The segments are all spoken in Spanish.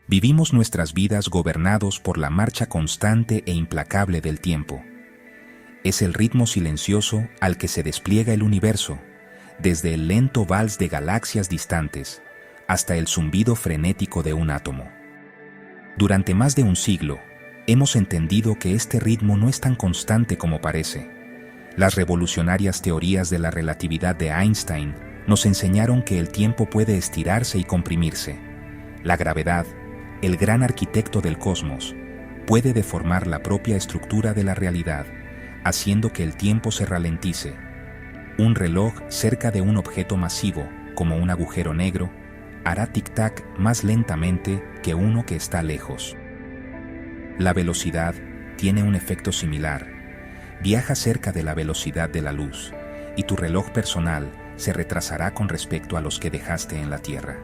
Vivimos nuestras vidas gobernados por la marcha constante e implacable del tiempo. Es el ritmo silencioso al que se despliega el universo, desde el lento vals de galaxias distantes hasta el zumbido frenético de un átomo. Durante más de un siglo, hemos entendido que este ritmo no es tan constante como parece. Las revolucionarias teorías de la relatividad de Einstein nos enseñaron que el tiempo puede estirarse y comprimirse. La gravedad, el gran arquitecto del cosmos, puede deformar la propia estructura de la realidad, haciendo que el tiempo se ralentice. Un reloj cerca de un objeto masivo, como un agujero negro, hará tic-tac más lentamente que uno que está lejos. La velocidad tiene un efecto similar. Viaja cerca de la velocidad de la luz, y tu reloj personal se retrasará con respecto a los que dejaste en la Tierra.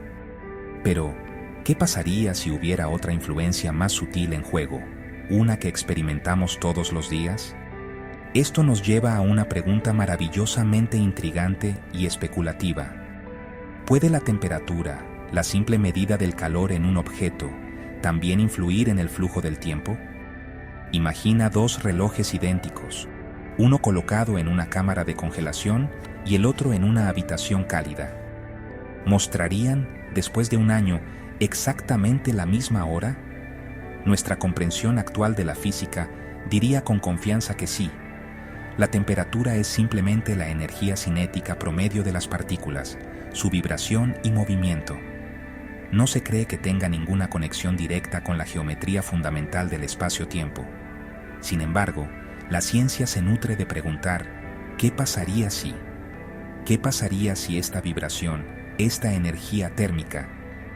Pero, ¿qué pasaría si hubiera otra influencia más sutil en juego, una que experimentamos todos los días? Esto nos lleva a una pregunta maravillosamente intrigante y especulativa. ¿Puede la temperatura, la simple medida del calor en un objeto, también influir en el flujo del tiempo? Imagina dos relojes idénticos, uno colocado en una cámara de congelación y el otro en una habitación cálida. ¿Mostrarían, después de un año, exactamente la misma hora? Nuestra comprensión actual de la física diría con confianza que sí. La temperatura es simplemente la energía cinética promedio de las partículas, su vibración y movimiento. No se cree que tenga ninguna conexión directa con la geometría fundamental del espacio-tiempo. Sin embargo, la ciencia se nutre de preguntar, ¿qué pasaría si? ¿Qué pasaría si esta vibración, esta energía térmica,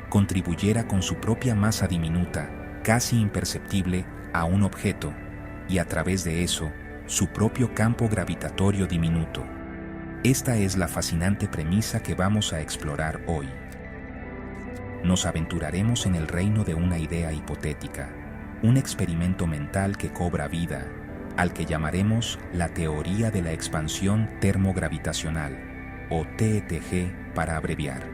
contribuyera con su propia masa diminuta, casi imperceptible, a un objeto, y a través de eso, su propio campo gravitatorio diminuto? Esta es la fascinante premisa que vamos a explorar hoy. Nos aventuraremos en el reino de una idea hipotética, un experimento mental que cobra vida, al que llamaremos la teoría de la expansión termogravitacional, o TETG para abreviar.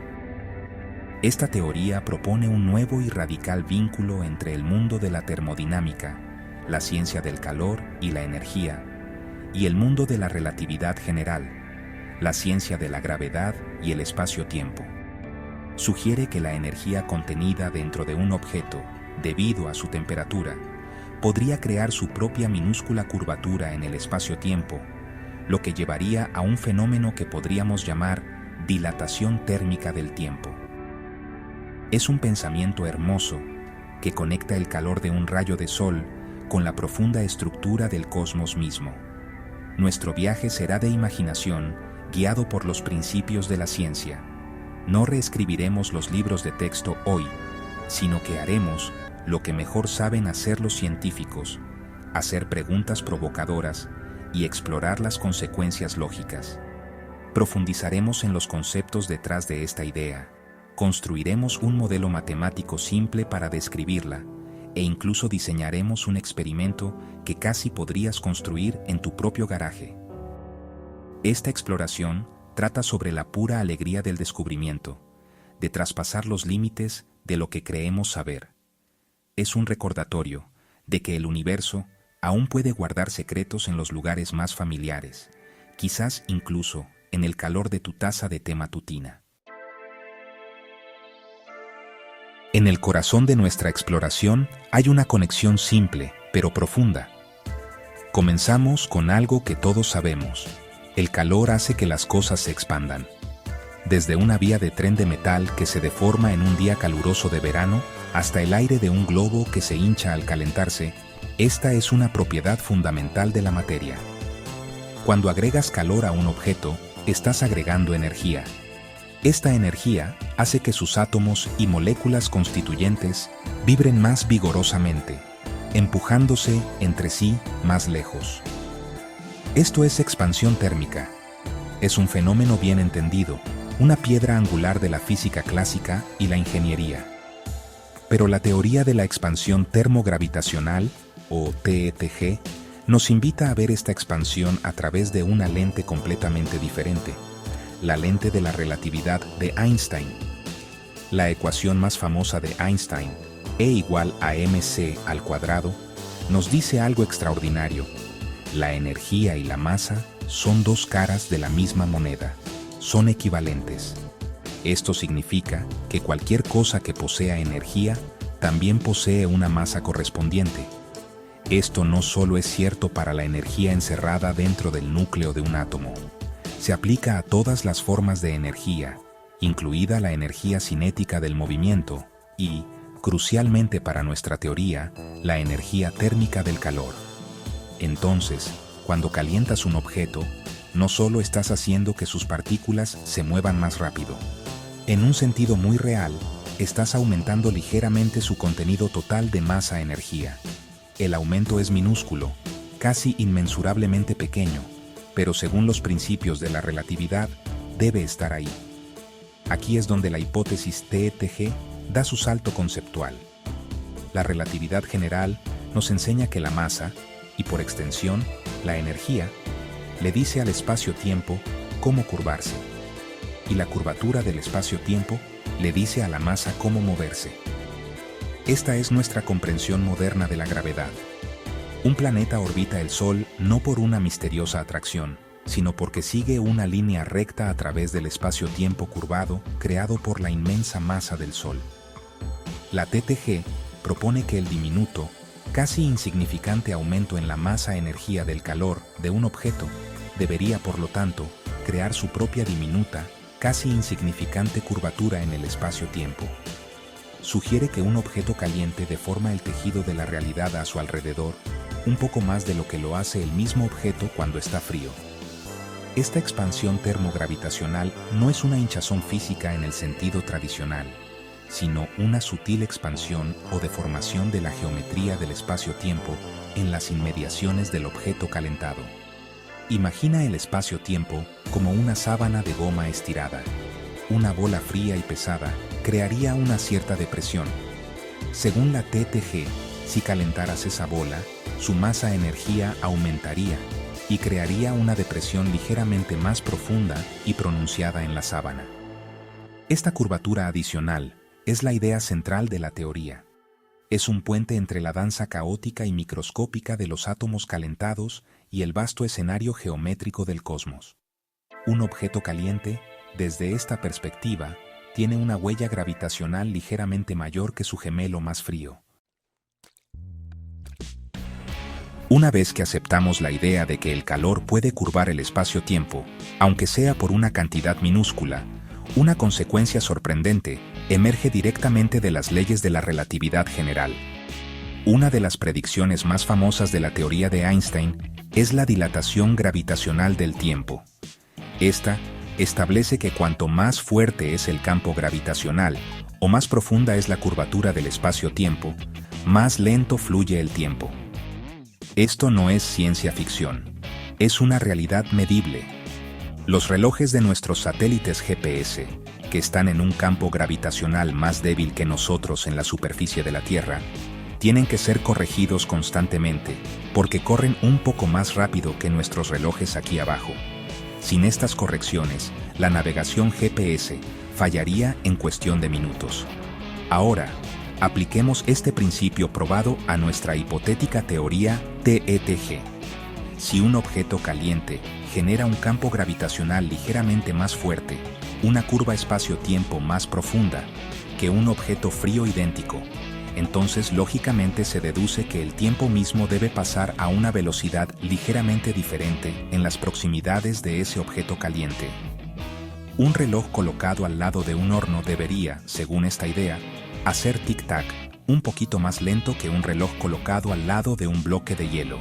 Esta teoría propone un nuevo y radical vínculo entre el mundo de la termodinámica, la ciencia del calor y la energía, y el mundo de la relatividad general, la ciencia de la gravedad y el espacio-tiempo. Sugiere que la energía contenida dentro de un objeto, debido a su temperatura, podría crear su propia minúscula curvatura en el espacio-tiempo, lo que llevaría a un fenómeno que podríamos llamar dilatación térmica del tiempo. Es un pensamiento hermoso que conecta el calor de un rayo de sol con la profunda estructura del cosmos mismo. Nuestro viaje será de imaginación, guiado por los principios de la ciencia. No reescribiremos los libros de texto hoy, sino que haremos lo que mejor saben hacer los científicos, hacer preguntas provocadoras y explorar las consecuencias lógicas. Profundizaremos en los conceptos detrás de esta idea, construiremos un modelo matemático simple para describirla, e incluso diseñaremos un experimento que casi podrías construir en tu propio garaje. Esta exploración trata sobre la pura alegría del descubrimiento, de traspasar los límites de lo que creemos saber. Es un recordatorio de que el universo aún puede guardar secretos en los lugares más familiares, quizás incluso en el calor de tu taza de té matutina. En el corazón de nuestra exploración hay una conexión simple, pero profunda. Comenzamos con algo que todos sabemos. El calor hace que las cosas se expandan. Desde una vía de tren de metal que se deforma en un día caluroso de verano, hasta el aire de un globo que se hincha al calentarse, esta es una propiedad fundamental de la materia. Cuando agregas calor a un objeto, estás agregando energía. Esta energía hace que sus átomos y moléculas constituyentes vibren más vigorosamente, empujándose entre sí más lejos. Esto es expansión térmica. Es un fenómeno bien entendido, una piedra angular de la física clásica y la ingeniería. Pero la teoría de la expansión termogravitacional, o TETG, nos invita a ver esta expansión a través de una lente completamente diferente, la lente de la relatividad de Einstein. La ecuación más famosa de Einstein, E igual a mc al cuadrado, nos dice algo extraordinario. La energía y la masa son dos caras de la misma moneda, son equivalentes. Esto significa que cualquier cosa que posea energía también posee una masa correspondiente. Esto no solo es cierto para la energía encerrada dentro del núcleo de un átomo, se aplica a todas las formas de energía, incluida la energía cinética del movimiento y, crucialmente para nuestra teoría, la energía térmica del calor. Entonces, cuando calientas un objeto, no solo estás haciendo que sus partículas se muevan más rápido. En un sentido muy real, estás aumentando ligeramente su contenido total de masa-energía. El aumento es minúsculo, casi inmensurablemente pequeño, pero según los principios de la relatividad, debe estar ahí. Aquí es donde la hipótesis TETG da su salto conceptual. La relatividad general nos enseña que la masa, y por extensión, la energía, le dice al espacio-tiempo cómo curvarse. Y la curvatura del espacio-tiempo le dice a la masa cómo moverse. Esta es nuestra comprensión moderna de la gravedad. Un planeta orbita el Sol no por una misteriosa atracción, sino porque sigue una línea recta a través del espacio-tiempo curvado creado por la inmensa masa del Sol. La TTG propone que el diminuto, casi insignificante aumento en la masa-energía del calor de un objeto debería, por lo tanto, crear su propia diminuta, casi insignificante curvatura en el espacio-tiempo. Sugiere que un objeto caliente deforma el tejido de la realidad a su alrededor un poco más de lo que lo hace el mismo objeto cuando está frío. Esta expansión termogravitacional no es una hinchazón física en el sentido tradicional, sino una sutil expansión o deformación de la geometría del espacio-tiempo en las inmediaciones del objeto calentado. Imagina el espacio-tiempo como una sábana de goma estirada. Una bola fría y pesada crearía una cierta depresión. Según la TTG, si calentaras esa bola, su masa-energía aumentaría y crearía una depresión ligeramente más profunda y pronunciada en la sábana. Esta curvatura adicional es la idea central de la teoría. Es un puente entre la danza caótica y microscópica de los átomos calentados y el vasto escenario geométrico del cosmos. Un objeto caliente, desde esta perspectiva, tiene una huella gravitacional ligeramente mayor que su gemelo más frío. Una vez que aceptamos la idea de que el calor puede curvar el espacio-tiempo, aunque sea por una cantidad minúscula, una consecuencia sorprendente emerge directamente de las leyes de la relatividad general. Una de las predicciones más famosas de la teoría de Einstein es la dilatación gravitacional del tiempo. Esta establece que cuanto más fuerte es el campo gravitacional o más profunda es la curvatura del espacio-tiempo, más lento fluye el tiempo. Esto no es ciencia ficción, es una realidad medible. Los relojes de nuestros satélites GPS, que están en un campo gravitacional más débil que nosotros en la superficie de la Tierra, tienen que ser corregidos constantemente, porque corren un poco más rápido que nuestros relojes aquí abajo. Sin estas correcciones, la navegación GPS fallaría en cuestión de minutos. Ahora, apliquemos este principio probado a nuestra hipotética teoría TETG. Si un objeto caliente genera un campo gravitacional ligeramente más fuerte, una curva espacio-tiempo más profunda, que un objeto frío idéntico, entonces lógicamente se deduce que el tiempo mismo debe pasar a una velocidad ligeramente diferente en las proximidades de ese objeto caliente. Un reloj colocado al lado de un horno debería, según esta idea, hacer tic-tac un poquito más lento que un reloj colocado al lado de un bloque de hielo.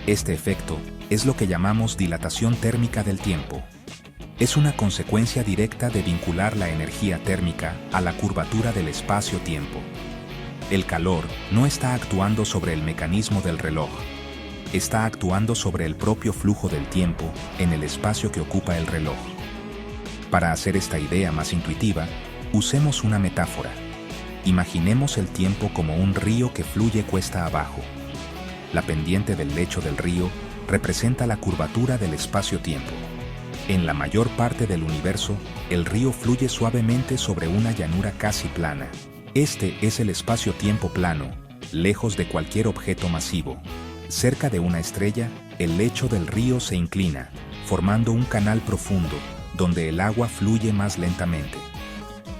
Este efecto es lo que llamamos dilatación térmica del tiempo. Es una consecuencia directa de vincular la energía térmica a la curvatura del espacio-tiempo. El calor no está actuando sobre el mecanismo del reloj, está actuando sobre el propio flujo del tiempo en el espacio que ocupa el reloj. Para hacer esta idea más intuitiva, usemos una metáfora. Imaginemos el tiempo como un río que fluye cuesta abajo. La pendiente del lecho del río representa la curvatura del espacio-tiempo. En la mayor parte del universo, el río fluye suavemente sobre una llanura casi plana, Este es el espacio-tiempo plano, lejos de cualquier objeto masivo. Cerca de una estrella, el lecho del río se inclina, formando un canal profundo, donde el agua fluye más lentamente.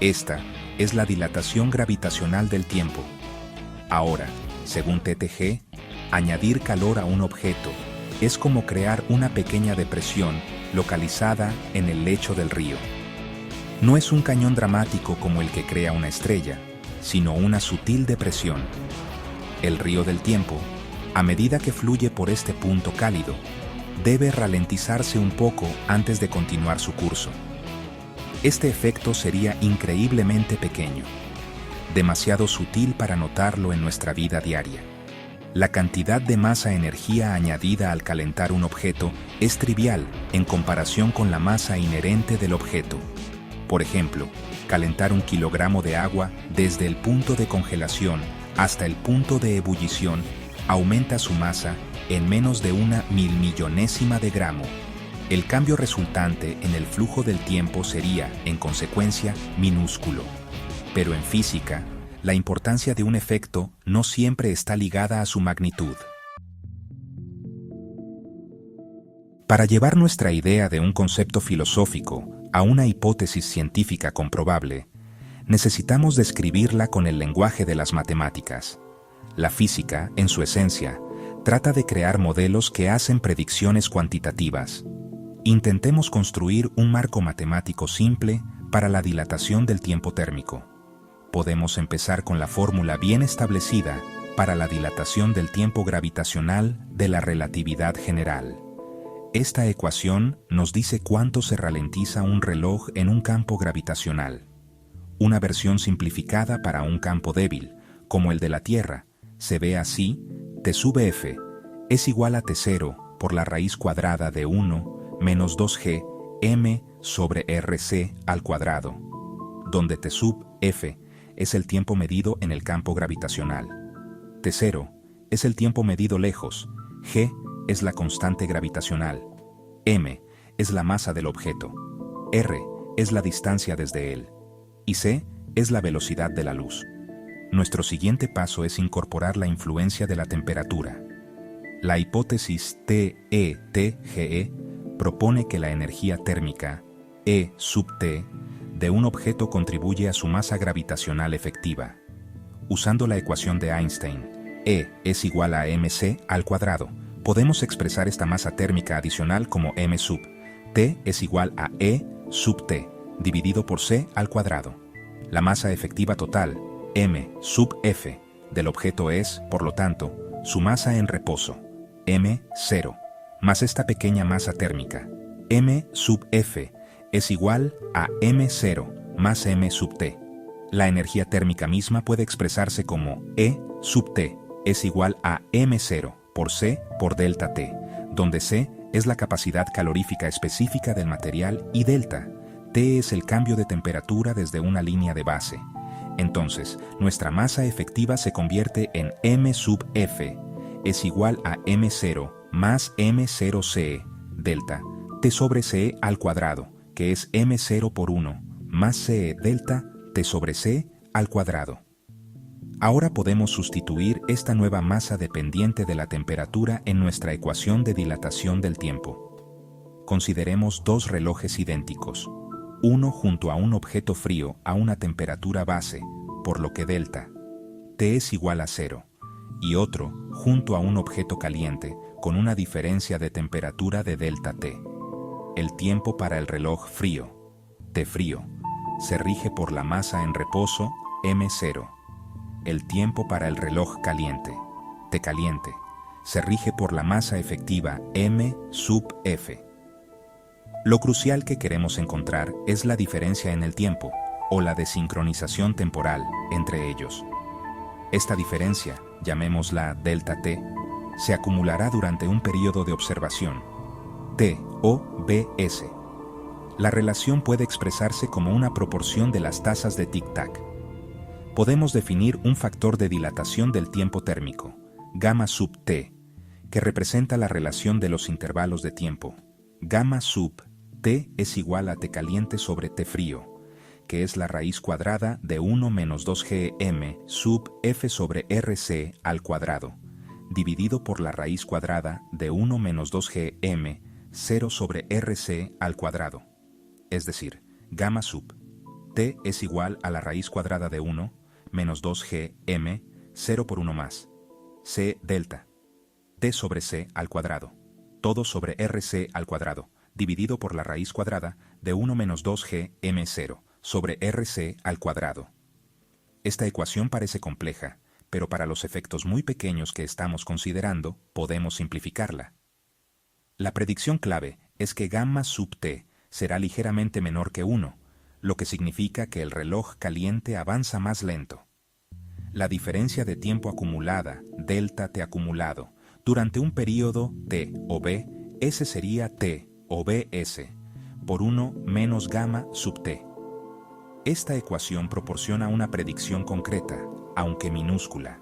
Esta es la dilatación gravitacional del tiempo. Ahora, según TTG, añadir calor a un objeto es como crear una pequeña depresión localizada en el lecho del río. No es un cañón dramático como el que crea una estrella, sino una sutil depresión. El río del tiempo, a medida que fluye por este punto cálido, debe ralentizarse un poco antes de continuar su curso. Este efecto sería increíblemente pequeño, demasiado sutil para notarlo en nuestra vida diaria. La cantidad de masa-energía añadida al calentar un objeto es trivial en comparación con la masa inherente del objeto. Por ejemplo, calentar 1 kilogramo de agua desde el punto de congelación hasta el punto de ebullición aumenta su masa en menos de 1/1000 de gramo. El cambio resultante en el flujo del tiempo sería, en consecuencia, minúsculo. Pero en física, la importancia de un efecto no siempre está ligada a su magnitud. Para llevar nuestra idea de un concepto filosófico a una hipótesis científica comprobable, necesitamos describirla con el lenguaje de las matemáticas. La física, en su esencia, trata de crear modelos que hacen predicciones cuantitativas. Intentemos construir un marco matemático simple para la dilatación del tiempo térmico. Podemos empezar con la fórmula bien establecida para la dilatación del tiempo gravitacional de la relatividad general. Esta ecuación nos dice cuánto se ralentiza un reloj en un campo gravitacional. Una versión simplificada para un campo débil, como el de la Tierra, se ve así: T sub f es igual a T0 por la raíz cuadrada de 1 menos 2g m sobre rc al cuadrado, donde T sub f es el tiempo medido en el campo gravitacional. T0 es el tiempo medido lejos, g es la constante gravitacional, m es la masa del objeto, r es la distancia desde él, y c es la velocidad de la luz. Nuestro siguiente paso es incorporar la influencia de la temperatura. La hipótesis TE-TGE propone que la energía térmica, E sub T, de un objeto contribuye a su masa gravitacional efectiva. Usando la ecuación de Einstein, E es igual a mc al cuadrado, podemos expresar esta masa térmica adicional como m sub T es igual a E sub T dividido por c al cuadrado. La masa efectiva total, m sub f, del objeto es, por lo tanto, su masa en reposo, m0, más esta pequeña masa térmica, m sub f, es igual a m0 más m sub t. La energía térmica misma puede expresarse como E sub t es igual a m0 por c por delta t, donde c es la capacidad calorífica específica del material y delta, t es el cambio de temperatura desde una línea de base. Entonces, nuestra masa efectiva se convierte en m sub f, es igual a m0 más m0c, delta, t sobre c al cuadrado, que es m0 por 1, más c delta t sobre c al cuadrado. Ahora podemos sustituir esta nueva masa dependiente de la temperatura en nuestra ecuación de dilatación del tiempo. Consideremos dos relojes idénticos, uno junto a un objeto frío a una temperatura base, por lo que delta t es igual a 0, y otro junto a un objeto caliente con una diferencia de temperatura de delta t. El tiempo para el reloj frío, T frío, se rige por la masa en reposo, m0. El tiempo para el reloj caliente, T caliente, se rige por la masa efectiva, m sub f. Lo crucial que queremos encontrar es la diferencia en el tiempo, o la desincronización temporal, entre ellos. Esta diferencia, llamémosla delta t, se acumulará durante un periodo de observación, T o Bs. La relación puede expresarse como una proporción de las tasas de tic-tac. Podemos definir un factor de dilatación del tiempo térmico, gamma sub t, que representa la relación de los intervalos de tiempo. Gamma sub t es igual a T caliente sobre T frío, que es la raíz cuadrada de 1 menos 2gm sub f sobre rc al cuadrado, dividido por la raíz cuadrada de 1 menos 2gm 0 sobre rc al cuadrado. Es decir, gamma sub t es igual a la raíz cuadrada de 1 menos 2gm 0 por 1 más c delta t sobre c al cuadrado, todo sobre rc al cuadrado, dividido por la raíz cuadrada de 1 menos 2gm0 sobre rc al cuadrado. Esta ecuación parece compleja, pero para los efectos muy pequeños que estamos considerando, podemos simplificarla. La predicción clave es que gamma sub t será ligeramente menor que 1, lo que significa que el reloj caliente avanza más lento. La diferencia de tiempo acumulada, delta t acumulado, durante un período t o b, ese sería t o bs, por 1 menos gamma sub t. Esta ecuación proporciona una predicción concreta, aunque minúscula.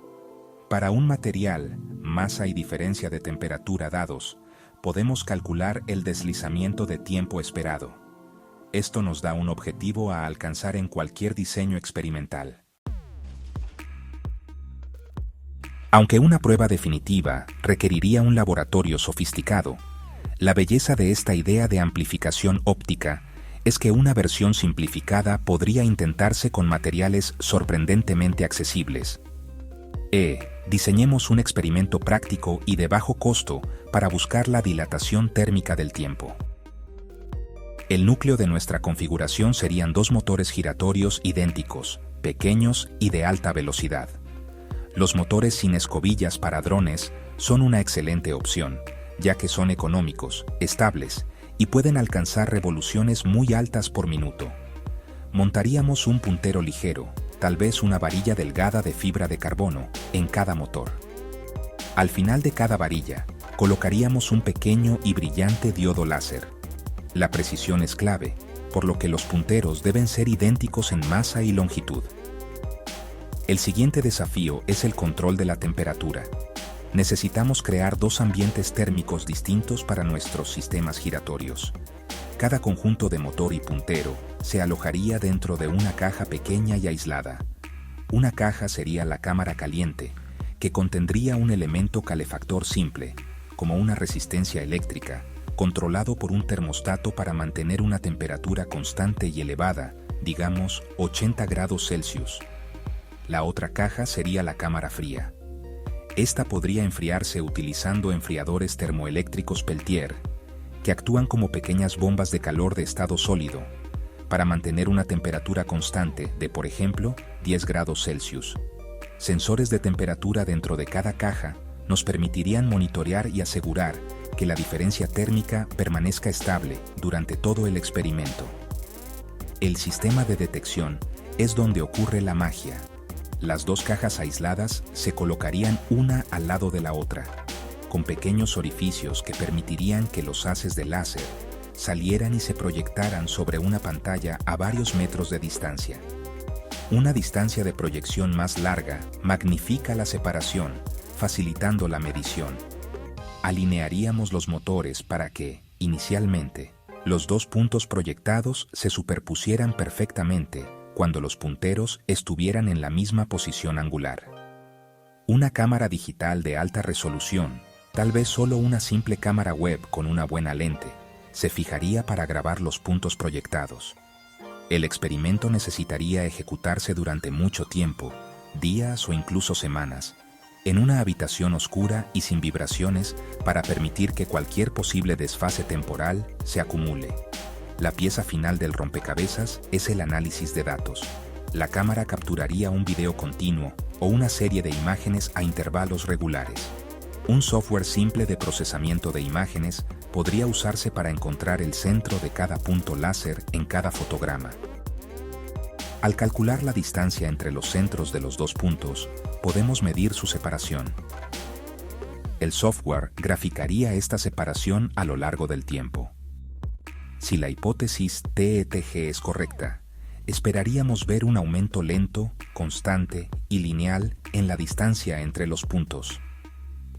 Para un material, masa y diferencia de temperatura dados, podemos calcular el deslizamiento de tiempo esperado. Esto nos da un objetivo a alcanzar en cualquier diseño experimental. Aunque una prueba definitiva requeriría un laboratorio sofisticado, la belleza de esta idea de amplificación óptica es que una versión simplificada podría intentarse con materiales sorprendentemente accesibles. Diseñemos un experimento práctico y de bajo costo para buscar la dilatación térmica del tiempo. El núcleo de nuestra configuración serían dos motores giratorios idénticos, pequeños y de alta velocidad. Los motores sin escobillas para drones son una excelente opción, ya que son económicos, estables y pueden alcanzar revoluciones muy altas por minuto. Montaríamos un puntero ligero, tal vez una varilla delgada de fibra de carbono, en cada motor. Al final de cada varilla, colocaríamos un pequeño y brillante diodo láser. La precisión es clave, por lo que los punteros deben ser idénticos en masa y longitud. El siguiente desafío es el control de la temperatura. Necesitamos crear dos ambientes térmicos distintos para nuestros sistemas giratorios. Cada conjunto de motor y puntero se alojaría dentro de una caja pequeña y aislada. Una caja sería la cámara caliente, que contendría un elemento calefactor simple, como una resistencia eléctrica, controlado por un termostato para mantener una temperatura constante y elevada, digamos 80 grados Celsius. La otra caja sería la cámara fría. Esta podría enfriarse utilizando enfriadores termoeléctricos Peltier, que actúan como pequeñas bombas de calor de estado sólido, para mantener una temperatura constante de, por ejemplo, 10 grados Celsius. Sensores de temperatura dentro de cada caja nos permitirían monitorear y asegurar que la diferencia térmica permanezca estable durante todo el experimento. El sistema de detección es donde ocurre la magia. Las dos cajas aisladas se colocarían una al lado de la otra, con pequeños orificios que permitirían que los haces de láser salieran y se proyectaran sobre una pantalla a varios metros de distancia. Una distancia de proyección más larga magnifica la separación, facilitando la medición. Alinearíamos los motores para que, inicialmente, los dos puntos proyectados se superpusieran perfectamente cuando los punteros estuvieran en la misma posición angular. Una cámara digital de alta resolución, tal vez solo una simple cámara web con una buena lente, se fijaría para grabar los puntos proyectados. El experimento necesitaría ejecutarse durante mucho tiempo, días o incluso semanas, en una habitación oscura y sin vibraciones para permitir que cualquier posible desfase temporal se acumule. La pieza final del rompecabezas es el análisis de datos. La cámara capturaría un video continuo o una serie de imágenes a intervalos regulares. Un software simple de procesamiento de imágenes podría usarse para encontrar el centro de cada punto láser en cada fotograma. Al calcular la distancia entre los centros de los dos puntos, podemos medir su separación. El software graficaría esta separación a lo largo del tiempo. Si la hipótesis TETG es correcta, esperaríamos ver un aumento lento, constante y lineal en la distancia entre los puntos.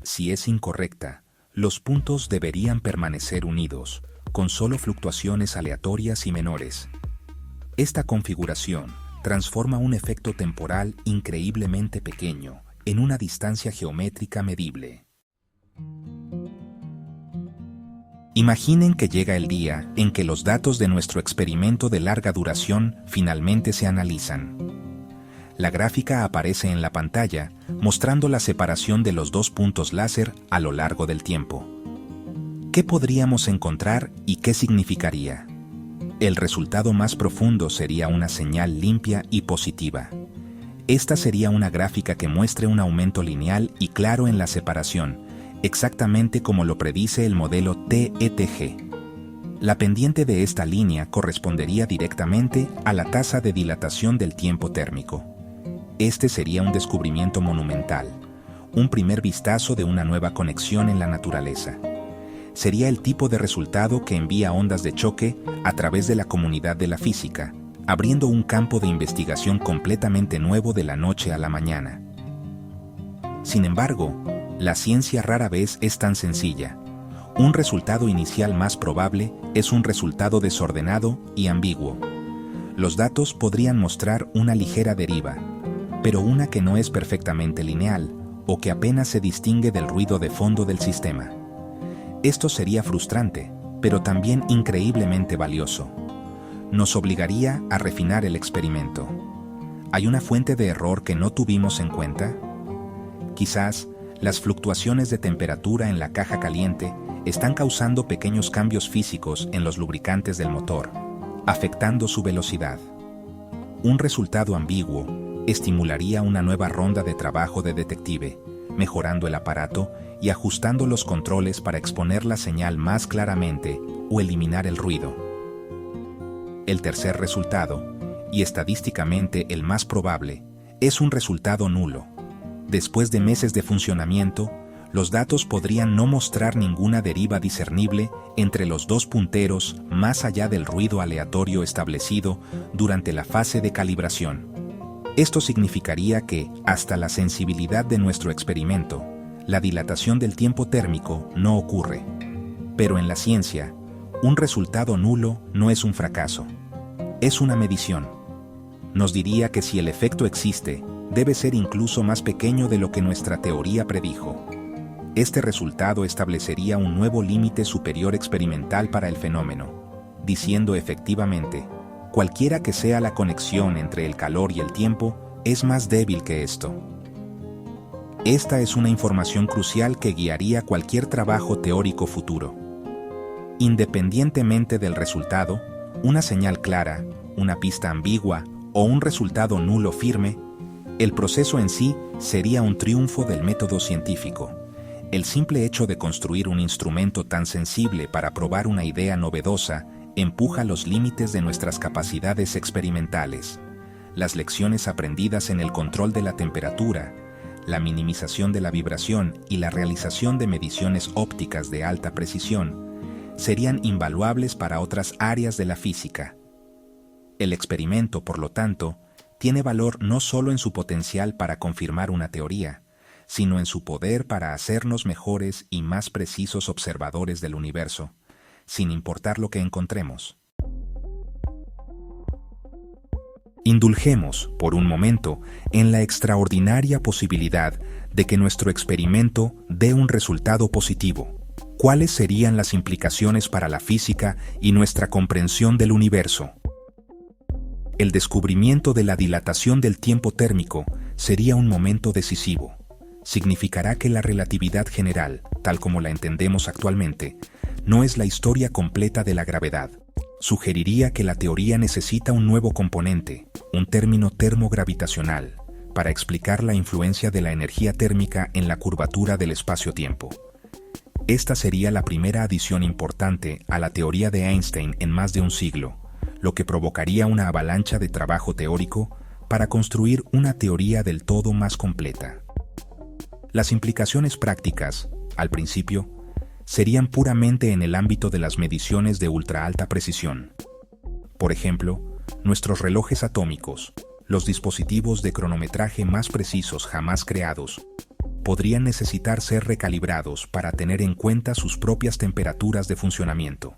Si es incorrecta, los puntos deberían permanecer unidos, con solo fluctuaciones aleatorias y menores. Esta configuración transforma un efecto temporal increíblemente pequeño en una distancia geométrica medible. Imaginen que llega el día en que los datos de nuestro experimento de larga duración finalmente se analizan. La gráfica aparece en la pantalla, mostrando la separación de los dos puntos láser a lo largo del tiempo. ¿Qué podríamos encontrar y qué significaría? El resultado más profundo sería una señal limpia y positiva. Esta sería una gráfica que muestre un aumento lineal y claro en la separación, exactamente como lo predice el modelo TETG. La pendiente de esta línea correspondería directamente a la tasa de dilatación del tiempo térmico. Este sería un descubrimiento monumental, un primer vistazo de una nueva conexión en la naturaleza. Sería el tipo de resultado que envía ondas de choque a través de la comunidad de la física, abriendo un campo de investigación completamente nuevo de la noche a la mañana. Sin embargo, la ciencia rara vez es tan sencilla. Un resultado inicial más probable es un resultado desordenado y ambiguo. Los datos podrían mostrar una ligera deriva, pero una que no es perfectamente lineal o que apenas se distingue del ruido de fondo del sistema. Esto sería frustrante, pero también increíblemente valioso. Nos obligaría a refinar el experimento. ¿Hay una fuente de error que no tuvimos en cuenta? Quizás las fluctuaciones de temperatura en la caja caliente están causando pequeños cambios físicos en los lubricantes del motor, afectando su velocidad. Un resultado ambiguo estimularía una nueva ronda de trabajo de detective, mejorando el aparato y ajustando los controles para exponer la señal más claramente o eliminar el ruido. El tercer resultado, y estadísticamente el más probable, es un resultado nulo. Después de meses de funcionamiento, los datos podrían no mostrar ninguna deriva discernible entre los dos punteros más allá del ruido aleatorio establecido durante la fase de calibración. Esto significaría que, hasta la sensibilidad de nuestro experimento, la dilatación del tiempo térmico no ocurre. Pero en la ciencia, un resultado nulo no es un fracaso. Es una medición. Nos diría que si el efecto existe, debe ser incluso más pequeño de lo que nuestra teoría predijo. Este resultado establecería un nuevo límite superior experimental para el fenómeno, diciendo efectivamente, cualquiera que sea la conexión entre el calor y el tiempo, es más débil que esto. Esta es una información crucial que guiaría cualquier trabajo teórico futuro. Independientemente del resultado, una señal clara, una pista ambigua o un resultado nulo firme, el proceso en sí sería un triunfo del método científico. El simple hecho de construir un instrumento tan sensible para probar una idea novedosa empuja los límites de nuestras capacidades experimentales. Las lecciones aprendidas en el control de la temperatura, la minimización de la vibración y la realización de mediciones ópticas de alta precisión serían invaluables para otras áreas de la física. El experimento, por lo tanto, tiene valor no solo en su potencial para confirmar una teoría, sino en su poder para hacernos mejores y más precisos observadores del universo, sin importar lo que encontremos. Indulgemos, por un momento, en la extraordinaria posibilidad de que nuestro experimento dé un resultado positivo. ¿Cuáles serían las implicaciones para la física y nuestra comprensión del universo? El descubrimiento de la dilatación del tiempo térmico sería un momento decisivo. Significará que la relatividad general, tal como la entendemos actualmente, no es la historia completa de la gravedad. Sugeriría que la teoría necesita un nuevo componente, un término termogravitacional, para explicar la influencia de la energía térmica en la curvatura del espacio-tiempo. Esta sería la primera adición importante a la teoría de Einstein en más de un siglo, lo que provocaría una avalancha de trabajo teórico para construir una teoría del todo más completa. Las implicaciones prácticas, al principio, serían puramente en el ámbito de las mediciones de ultra alta precisión. Por ejemplo, nuestros relojes atómicos, los dispositivos de cronometraje más precisos jamás creados, podrían necesitar ser recalibrados para tener en cuenta sus propias temperaturas de funcionamiento.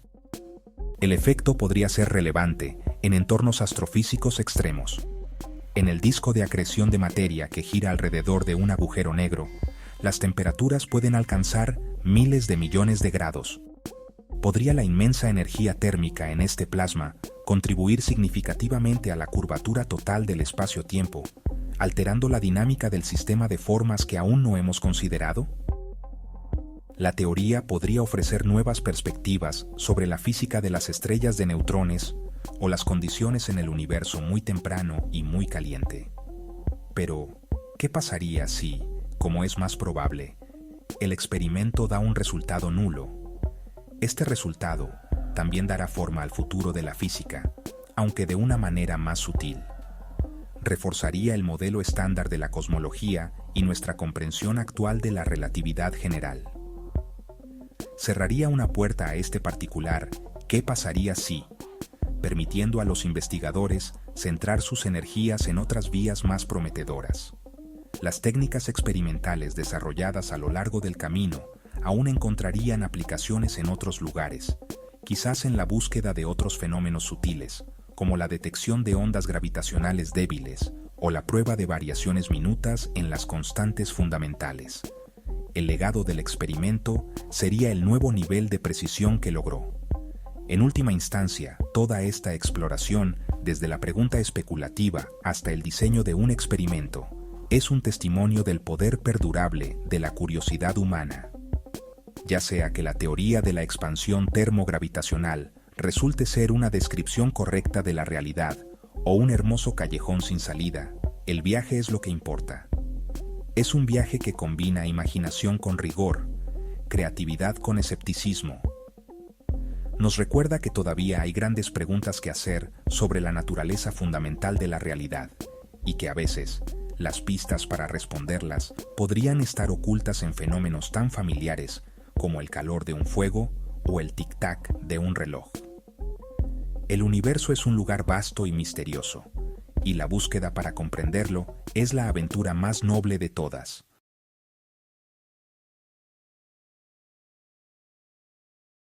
El efecto podría ser relevante en entornos astrofísicos extremos. En el disco de acreción de materia que gira alrededor de un agujero negro, las temperaturas pueden alcanzar miles de millones de grados. ¿Podría la inmensa energía térmica en este plasma contribuir significativamente a la curvatura total del espacio-tiempo, alterando la dinámica del sistema de formas que aún no hemos considerado? La teoría podría ofrecer nuevas perspectivas sobre la física de las estrellas de neutrones o las condiciones en el universo muy temprano y muy caliente. Pero, ¿qué pasaría si, como es más probable, el experimento da un resultado nulo? Este resultado también dará forma al futuro de la física, aunque de una manera más sutil. Reforzaría el modelo estándar de la cosmología y nuestra comprensión actual de la relatividad general. Cerraría una puerta a este particular ¿qué pasaría si?, permitiendo a los investigadores centrar sus energías en otras vías más prometedoras. Las técnicas experimentales desarrolladas a lo largo del camino aún encontrarían aplicaciones en otros lugares, quizás en la búsqueda de otros fenómenos sutiles, como la detección de ondas gravitacionales débiles o la prueba de variaciones minutas en las constantes fundamentales. El legado del experimento sería el nuevo nivel de precisión que logró. En última instancia, toda esta exploración, desde la pregunta especulativa hasta el diseño de un experimento, es un testimonio del poder perdurable de la curiosidad humana. Ya sea que la teoría de la expansión termogravitacional resulte ser una descripción correcta de la realidad o un hermoso callejón sin salida, el viaje es lo que importa. Es un viaje que combina imaginación con rigor, creatividad con escepticismo. Nos recuerda que todavía hay grandes preguntas que hacer sobre la naturaleza fundamental de la realidad, y que a veces, las pistas para responderlas podrían estar ocultas en fenómenos tan familiares como el calor de un fuego o el tic-tac de un reloj. El universo es un lugar vasto y misterioso, y la búsqueda para comprenderlo es la aventura más noble de todas.